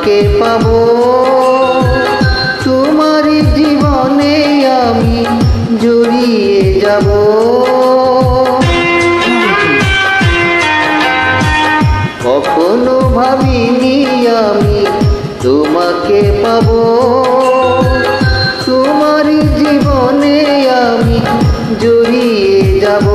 তোমাকে পাবো, তোমার জীবনে আমি জড়িয়ে যাব। কখনো ভাবিনি আমি তোমাকে পাবো, তোমার জীবনে আমি জড়িয়ে যাব।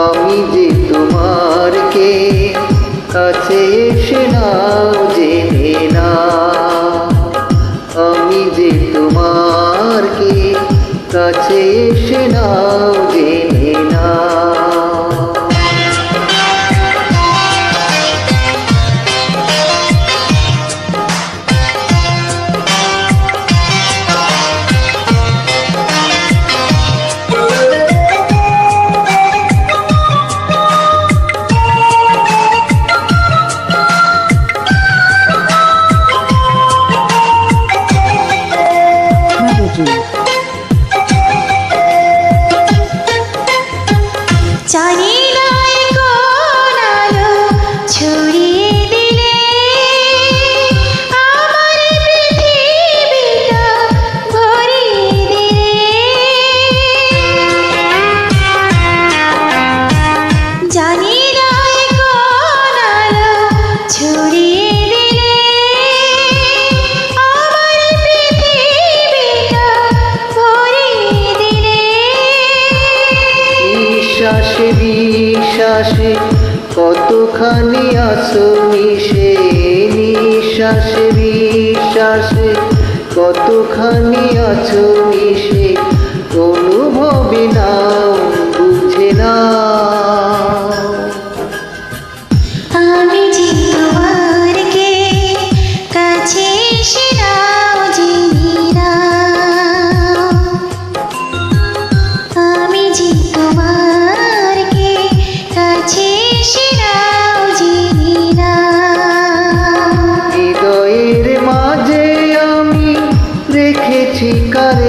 আমি যে তোমার কে কাছে এসে নাও জেনে না, আমি যে তোমার কে কাছে এসে নাও জেনে না। নিঃশ্বাসে বিশ্বাসে কতখানি আছো মিশে, নিঃশ্বাসে বিশ্বাসে কতখানি আছো মিশে, অনুভবে নাও বুঝে না। আমি যে তোমার কে কাছে এসে নাও জেনে না, আমি যে তোমার কে কাছে এসে নাও জেনে না। হৃদয়ের মাঝে আমি রেখেছি কারে